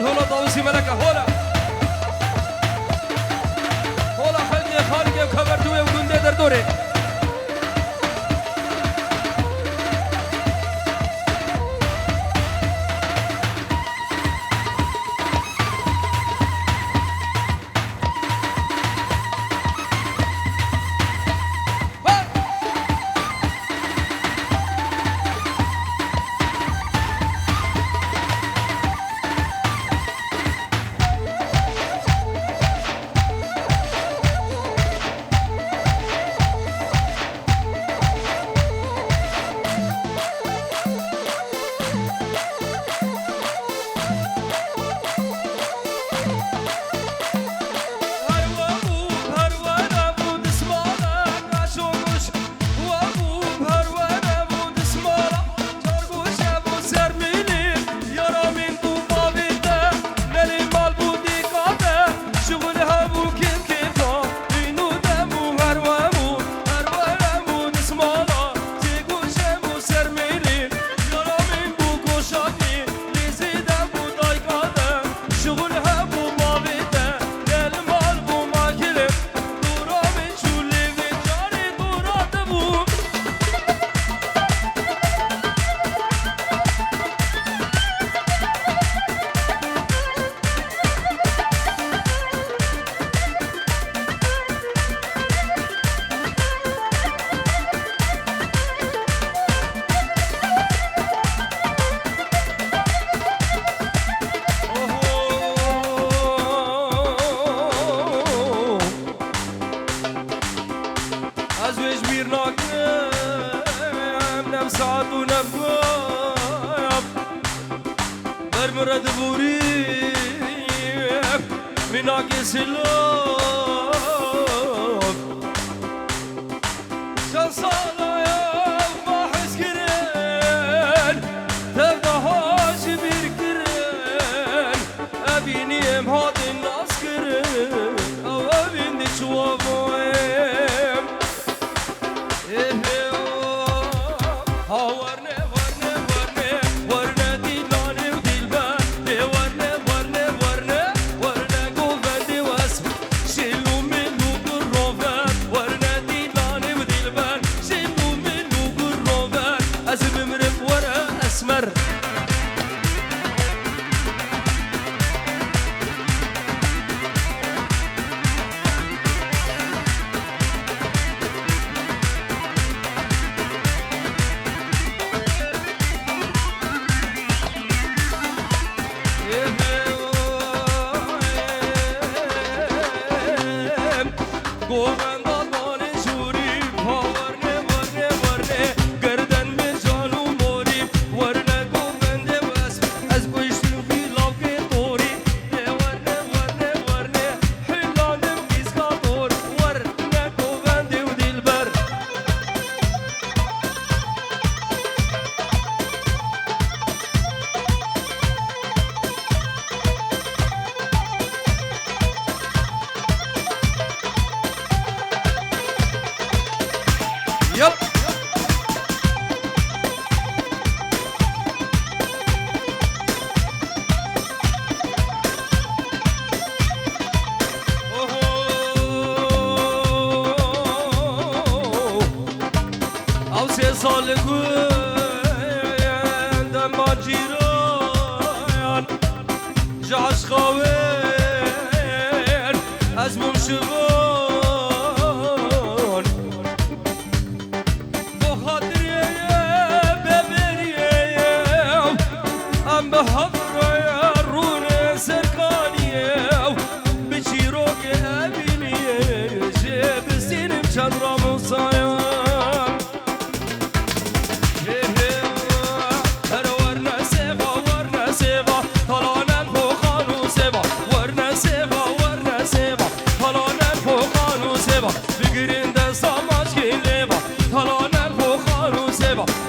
هولا طاووسی ملکه هولا هولا خلقی خالقی و کبرتوی و گنده در دوره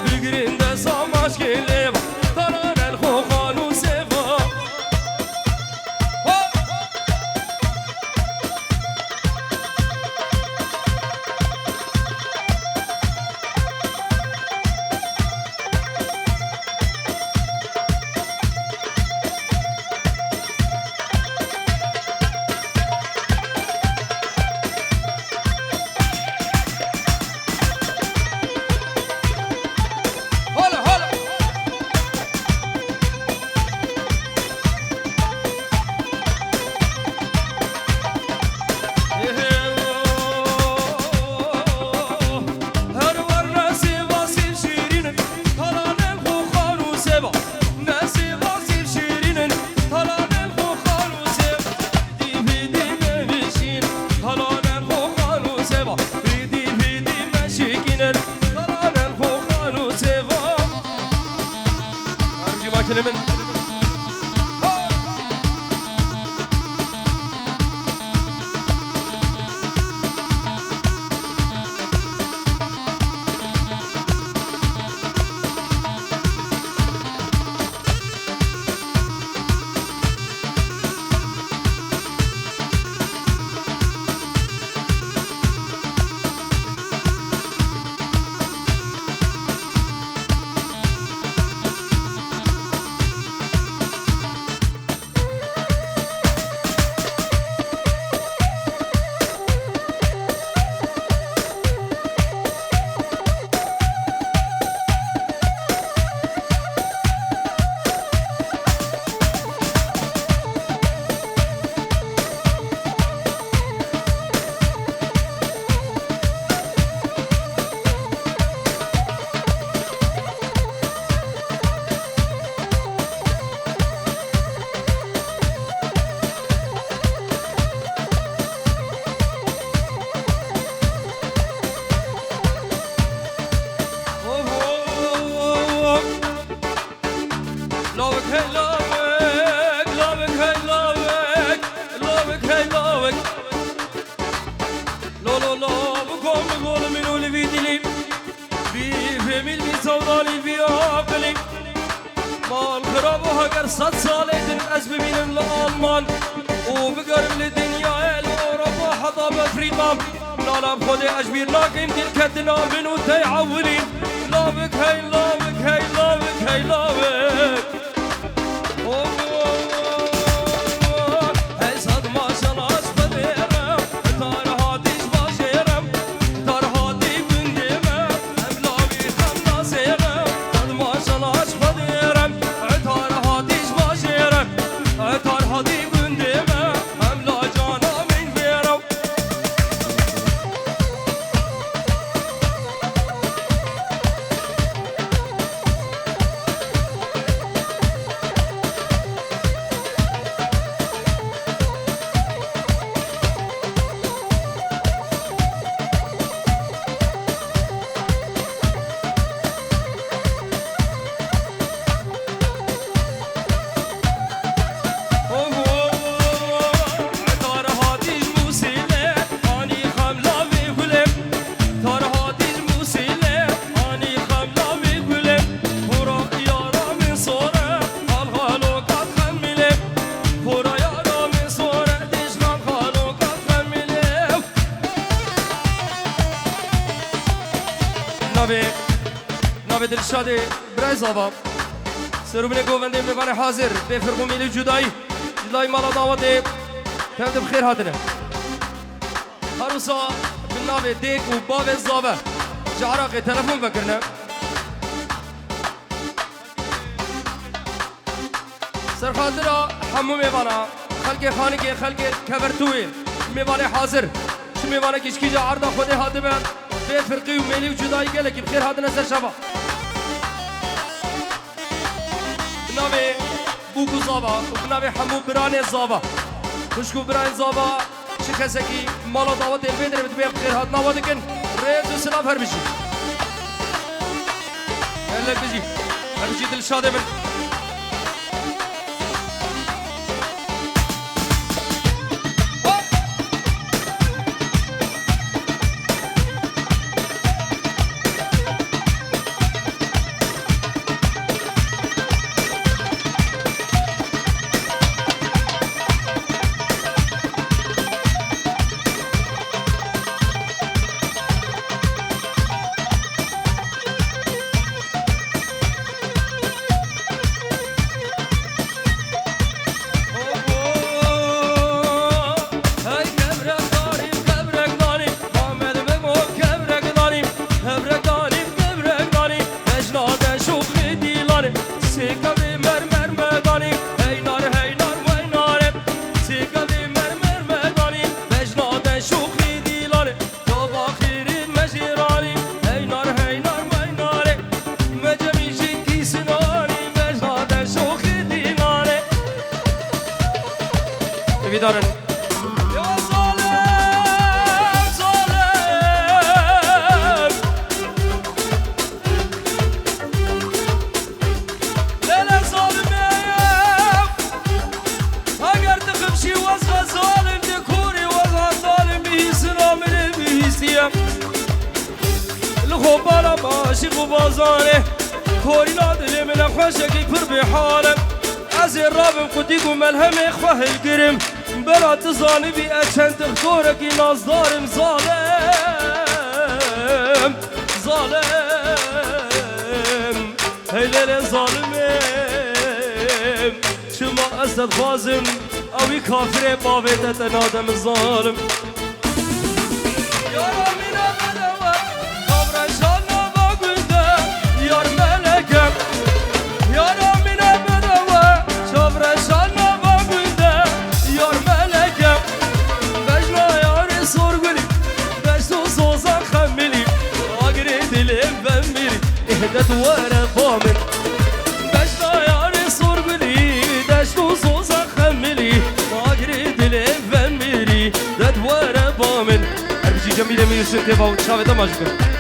Bigrin de samaş geleva, taran el قتل من صد سال از ببینم لآلمان و بگرم لدنیا الأوروبا حضا بفريقام لا بخود أجبير لاقيم دل كدنا منو تيعولين لابك هاي لابك هاي لابك هاي لابك هاي صد ما شلاش بديرم تار هاتيش باشيرم تار هاتي بنديمم هم لابي خمنا سيرم صد ما شلاش بديرم تار هاتيش باشيرم تار هاتي بنديمم هم لا جانا من فيرم ناوی دلشادی برای زابا سروبنی گوونده میبانه حاضر به فرقو میلی جدایی جدایی مالا دعوته تبدو بخیر هاتنه هروسا بالناوی دیک و باب زابا جعراقی تلفون بکرنه سرخاطره همو میبانه خلق خانگی خلق کبرتوی میبانه حاضر شو میبانه کشکی جا عرضا خودی هاته بر به فرقی و میلی و جدایی گله که بخیر هاتنه سر شبا بناوی بوگو زابا و بناوی همو بران زابا خوشکو بران زابا چه کسی که مالا دعوت البیدره بده بیا بخیر هاتنا واده کن ریز و سلاف هر بشی هر بشی هر بشی دل شاده بن دارن یا ظالم ظالم لیلا ظالم خوبالا باشی خوبازانه کورینا دلی من خوشکی پر بحالم از رابم خودی گو ملهم خواهی گرم برا تزانی بی اچند تختورکی نازدارم ظالم ظالم هیلر ظالمم شما اسد خوازم اوی کافر باویدت نادم ظالم یارا مینا بدوا کابرشان نوا گنده یار ملکم یارا مینا بدوا کابرشان نوا گنده یار ملکم بجنا یار سرگلی بجنو سوزان خملی آگری دلیم بمیری اهدت وره بامن بجنا یار سرگلی بجنو سوزان خملی آگری دلیم بمیری دت وره بامن جميلة من السنتيفا وتشافي دمشق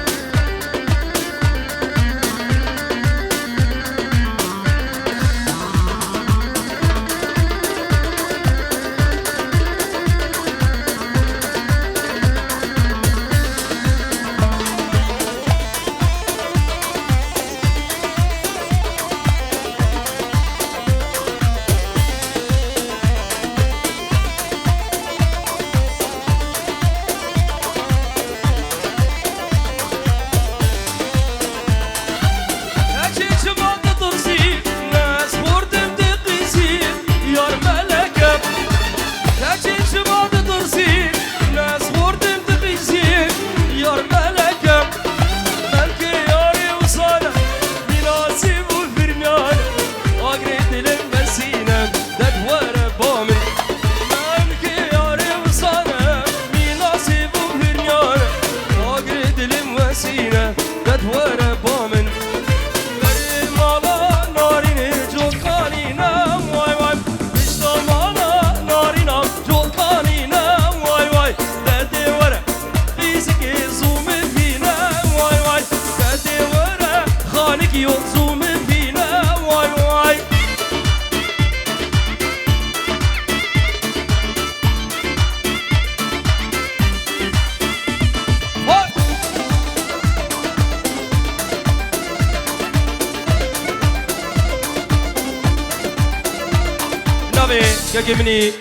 مني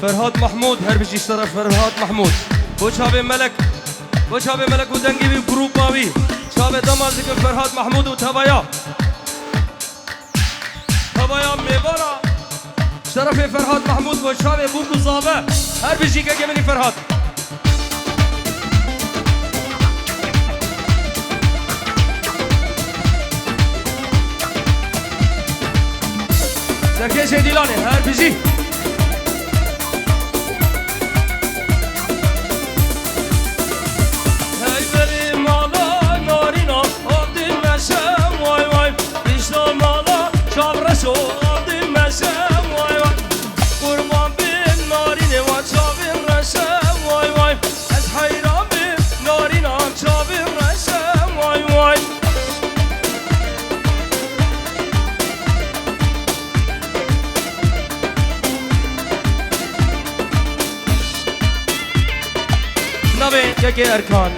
فرهاد محمود هر بيجي اشترى فرهاد محمود بو شابي ملك ودنگي بي جروب ماوي شابي دمازك فرهاد محمود وتبايا ميبارا شرف فرهاد محمود وشابي بوكو زابه هر بيجي مني فرهاد زكي شديلاني هر بيجي يا أركان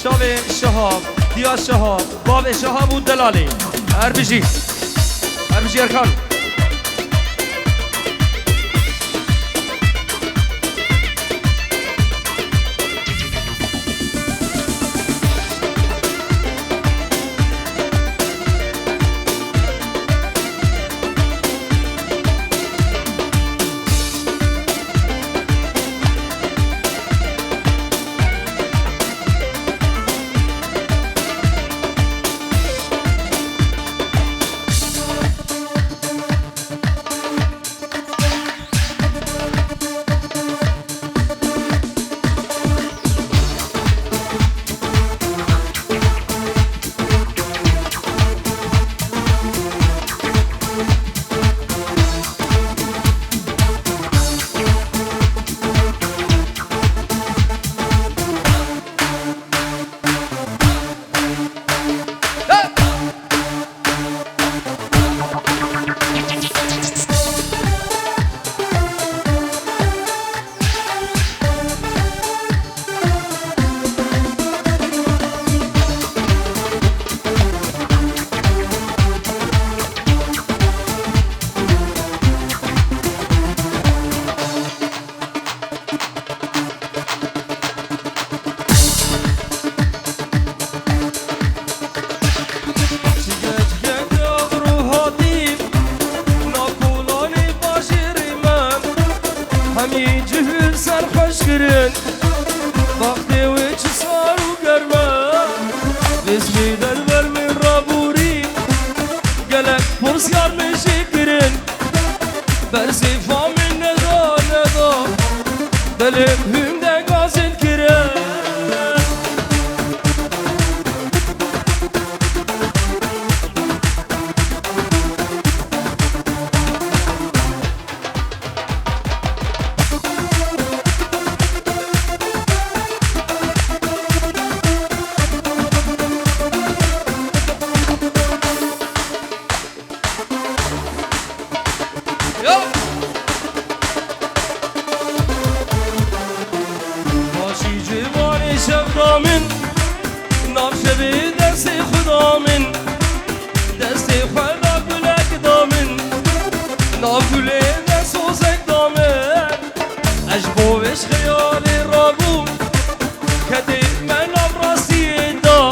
شافي شهاب ديا شهاب باب شهاب والدلالي أربجي أركان دلم هنده گازل کرد شبرامن نافشه به دست خدا من دست خدا گلک دامن ناف گله دست وزک دامن اجبوش خیال رابو کدی من ابراسی دا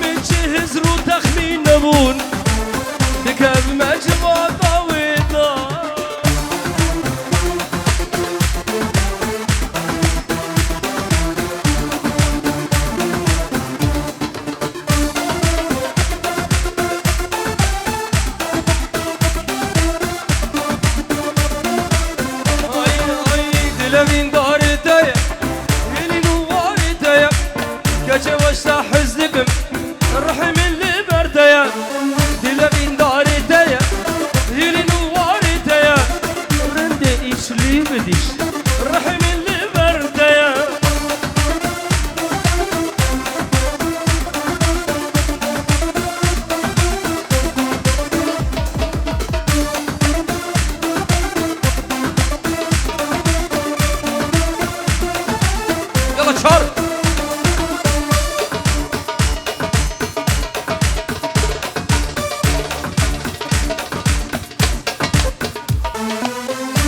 من چه هزرو تخمین نبون دکب مجبا داویدا دلمین دارتایا هلی نوارتایا کچه وشتا حزدکم رحم اللي بردایا دلمین دارتایا هلی نوارتایا رنده ایشلی بدیش رحم اللي بردایا يلا تشار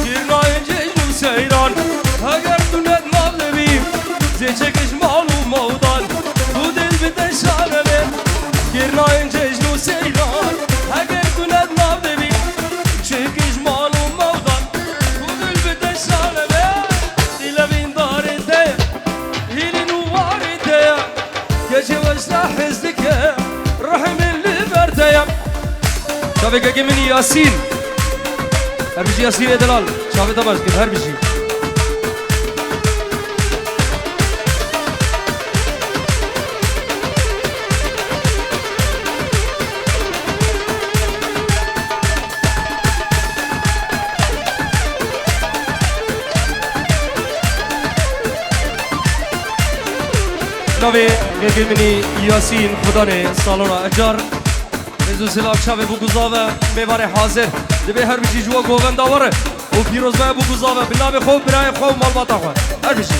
girna ince seyran eğer dünet mağlubim zeçekiş malum mavdan bu dil bir de şaneme girna ince seyran eğer dünet mağlubim çekiş malum mavdan bu dil bir de şaneme dilemin darete gece vajda hizdike rahim اللي بردايا شافك من ياسين هر بيجي ياسين دلال شافك تبارك كيف هر بيجي نوی گرگی منی یاسین خدا نه سالونا اجار نزو سلام شب بگذابه میواره حاضر دبی هر بیشی جوا گوون داوره و پیروز به بگذابه بنام خوب برای خوب مال باتا خواه هر بیشی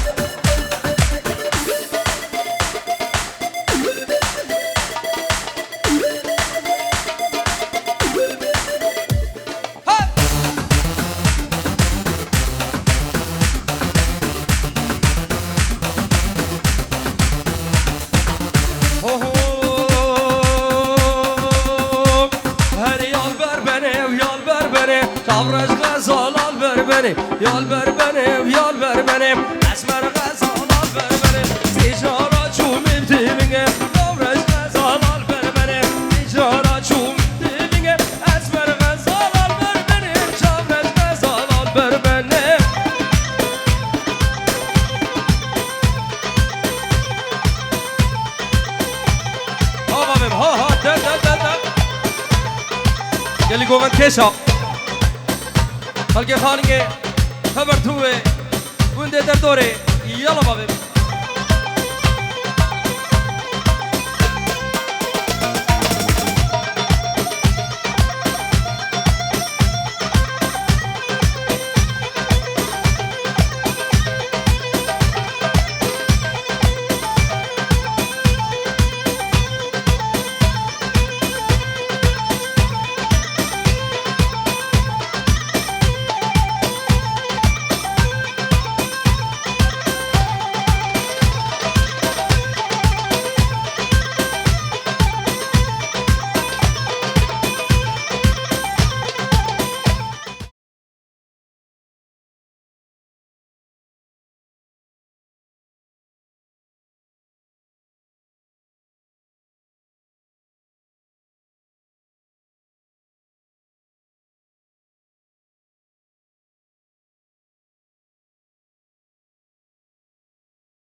Tavraj gazal al ver beni Yal ver beni, yal ver beni Esmer gazal al ver beni Ticara çum iltimine Tavraj gazal al ver beni Ticara çum iltimine Esmer gazal al ver beni Tavraj gazal al ver beni Ha babim ha ha de de de de Geli goven keşa خلق خانگه خبر توه ونده در دوره یالا بابیم